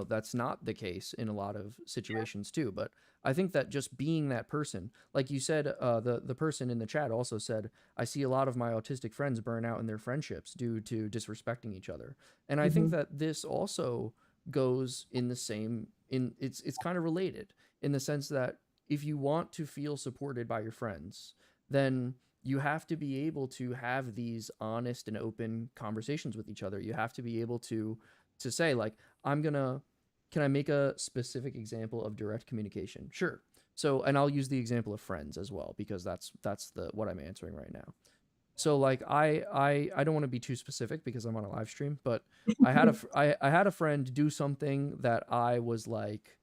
that's not the case in a lot of situations too. But I think that just being that person, like you said, the person in the chat also said, I see a lot of my autistic friends burn out in their friendships due to disrespecting each other, and I think Hmm. that this also goes in the same in it's kind of related in the sense that if you want to feel supported by your friends, then you have to be able to have these honest and open conversations with each other. You have to be able to say like, I'm going to can I make a specific example of direct communication? Sure. So, and I'll use the example of friends as well because that's the what I'm answering right now. So like I don't want to be too specific because I'm on a live stream, but I had a friend do something that I was like,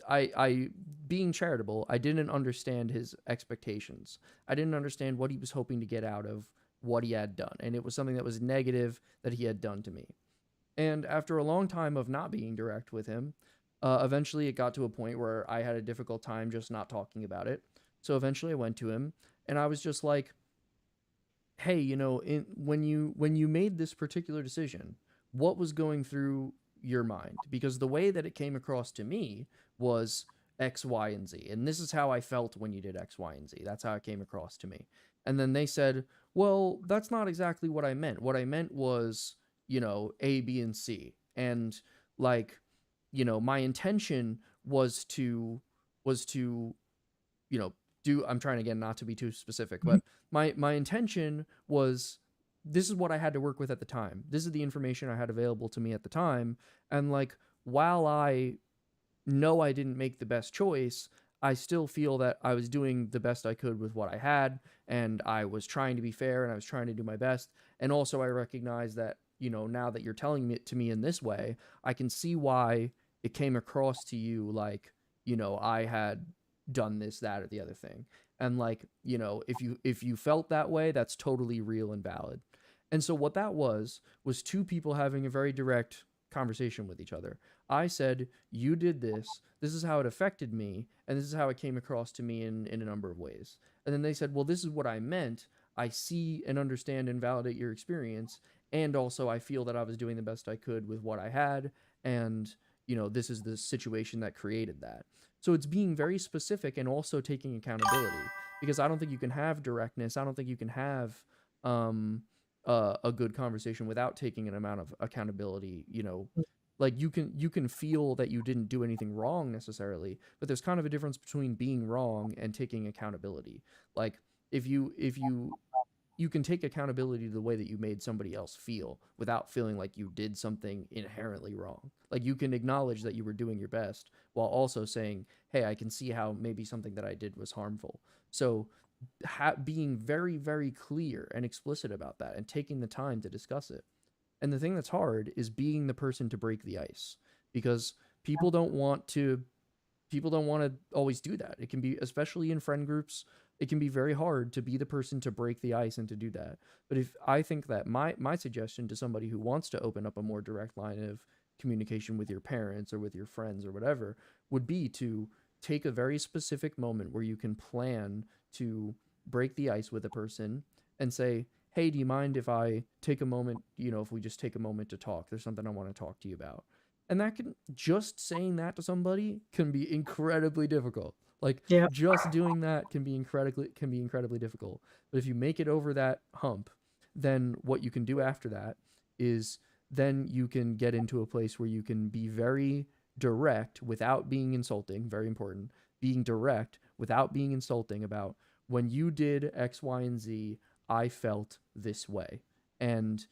I being charitable, I didn't understand his expectations. I didn't understand what he was hoping to get out of what he had done, and it was something that was negative that he had done to me. And after a long time of not being direct with him, eventually it got to a point where I had a difficult time just not talking about it. So eventually I went to him and I was just like, hey, when you made this particular decision, what was going through your mind? Because the way that it came across to me was X, Y, and Z. And this is how I felt when you did X, Y, and Z. That's how it came across to me. And then they said, well, that's not exactly what I meant. What I meant was, A, B, and C. And like, my intention was to you know do I'm trying again not to be too specific, but my intention was, this is what I had to work with at the time, this is the information I had available to me at the time. And like, while I know I didn't make the best choice, I still feel that I was doing the best I could with what I had, and I was trying to be fair and I was trying to do my best. And also I recognize that, now that you're telling it to me in this way, I can see why it came across to you like, I had done this, that, or the other thing. And like, if you felt that way, that's totally real and valid. And so what that was two people having a very direct conversation with each other. I said, you did this, this is how it affected me, and this is how it came across to me in a number of ways. And then they said, well, this is what I meant. I see and understand and validate your experience. And also, I feel that I was doing the best I could with what I had. And, this is the situation that created that. So it's being very specific and also taking accountability, because I don't think you can have directness. I don't think you can have a good conversation without taking an amount of accountability. Like you can feel that you didn't do anything wrong necessarily, but there's kind of a difference between being wrong and taking accountability. Like, if you can take accountability to the way that you made somebody else feel without feeling like you did something inherently wrong. Like, you can acknowledge that you were doing your best while also saying, hey, I can see how maybe something that I did was harmful. So being very, very clear and explicit about that and taking the time to discuss it. And the thing that's hard is being the person to break the ice, because people don't want to people don't want to always do that. It can be, especially in friend groups, it can be very hard to be the person to break the ice and to do that. But if I think that my suggestion to somebody who wants to open up a more direct line of communication with your parents or with your friends or whatever would be to take a very specific moment where you can plan to break the ice with a person and say, hey, do you mind if I take a moment, if we just take a moment to talk? There's something I want to talk to you about. And that can, just saying that to somebody can be incredibly difficult. Like, Yeah. just doing that can be incredibly difficult. But if you make it over that hump, then what you can do after that is, then you can get into a place where you can be very direct without being insulting, very important, being direct without being insulting about, when you did X, Y, and Z, I felt this way. And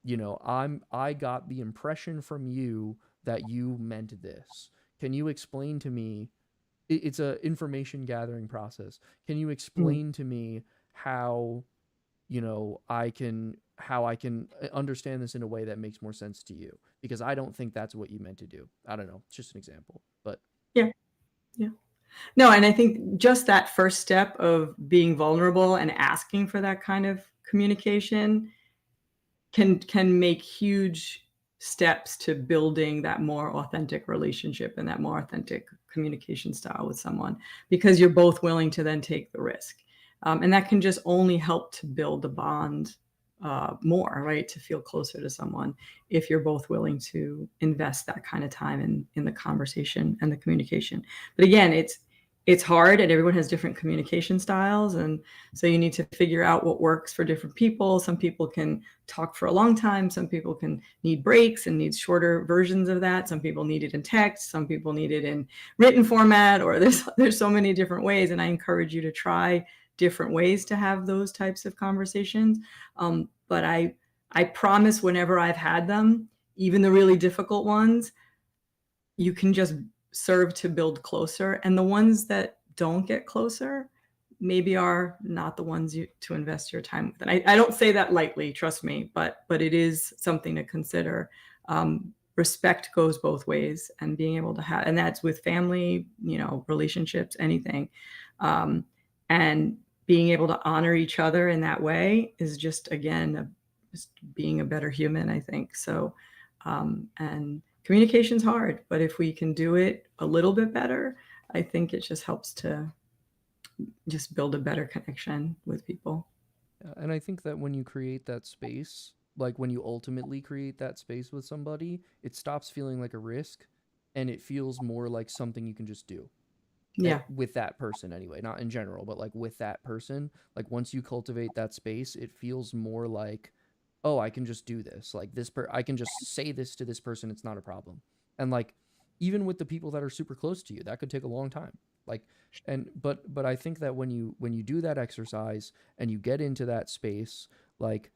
I got the impression from you that you meant this. Can you explain to me? It's a information gathering process. Can you Mm. explain to me how I can understand this in a way that makes more sense to you, because I don't think that's what you meant to do. I don't know. It's just an example, but Yeah. Yeah. No, and I think just that first step of being vulnerable and asking for that kind of communication can make huge steps to building that more authentic relationship and that more authentic communication style with someone, because you're both willing to then take the risk. And that can just only help to build the bond more, right? To feel closer to someone if you're both willing to invest that kind of time in the conversation and the communication. But again, it's hard, and everyone has different communication styles, and so you need to figure out what works for different people. Some people can talk for a long time. Some people can need breaks and need shorter versions of that. Some people need it in text. Some people need it in written format, or there's so many different ways. And I encourage you to try different ways to have those types of conversations. But I promise, whenever I've had them, even the really difficult ones, you can just serve to build closer. And the ones that don't get closer maybe are not the ones you to invest your time with. And I don't say that lightly, trust me, but it is something to consider. Respect goes both ways, and being able to have, and that's with family, relationships, anything. Um, and being able to honor each other in that way is just, again, just being a better human, I think. So, and communication's hard, but if we can do it a little bit better, I think it just helps to just build a better connection with people. and I think that when you create that space, like when you ultimately create that space with somebody, it stops feeling like a risk, and it feels more like something you can just do. Yeah. With that person anyway, not in general, but like with that person, like once you cultivate that space, it feels more like, oh, I can just do this. Like I can just say this to this person, it's not a problem. And like even with the people that are super close to you, that could take a long time. Like and but I think that when you do that exercise and you get into that space, like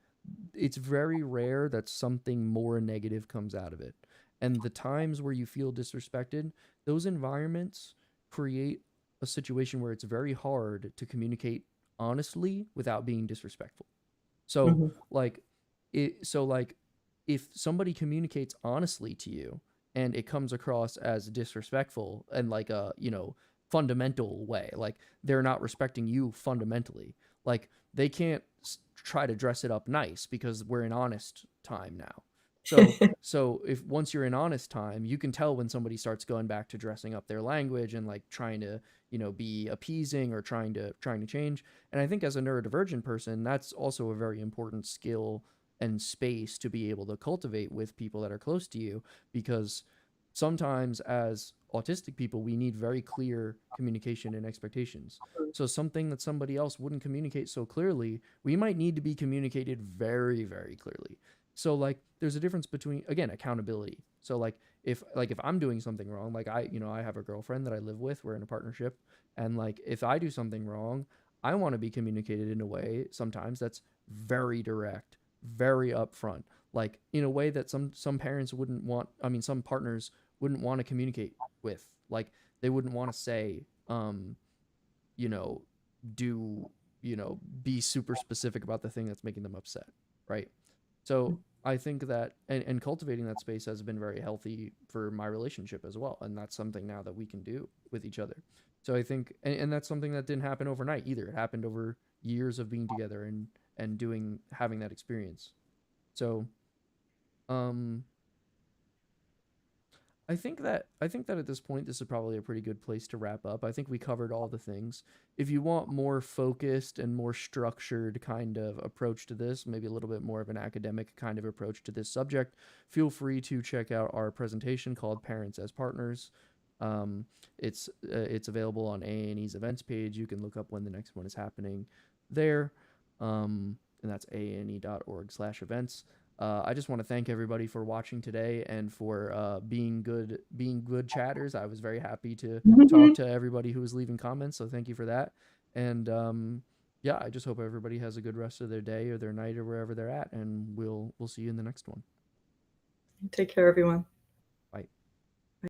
it's very rare that something more negative comes out of it. And the times where you feel disrespected, those environments create a situation where it's very hard to communicate honestly without being disrespectful. So Mhm. like like if somebody communicates honestly to you and it comes across as disrespectful and like a, fundamental way, like they're not respecting you fundamentally, like they can't try to dress it up nice because we're in honest time now. So if once you're in honest time, you can tell when somebody starts going back to dressing up their language and like trying to, be appeasing or trying to change. And I think as a neurodivergent person, that's also a very important skill and space to be able to cultivate with people that are close to you, because sometimes as autistic people, we need very clear communication and expectations. So something that somebody else wouldn't communicate so clearly, we might need to be communicated very, very clearly. So like there's a difference between, again, accountability. So like if I'm doing something wrong, like I have a girlfriend that I live with, we're in a partnership, and like if I do something wrong, I want to be communicated in a way sometimes that's very direct, very upfront, like in a way that some parents wouldn't want. I mean, some partners wouldn't want to communicate with. Like they wouldn't want to say, you know, do be super specific about the thing that's making them upset, right? So I think that and cultivating that space has been very healthy for my relationship as well, and that's something now that we can do with each other. So I think, and that's something that didn't happen overnight either. It happened over years of being together and having that experience. So um I think that at this point this is probably a pretty good place to wrap up. I think we covered all the things. If you want more focused and more structured kind of approach to this, maybe a little bit more of an academic kind of approach to this subject, feel free to check out our presentation called Parents as Partners. Um, it's available on AANE's events page. You can look up when the next one is happening there, and that's aane.org/events. I just want to thank everybody for watching today and for being good chatters. I was very happy to talk Mhm. to everybody who was leaving comments, so thank you for that. And Yeah, I just hope everybody has a good rest of their day or their night or wherever they're at, and we'll see you in the next one. Take care, everyone.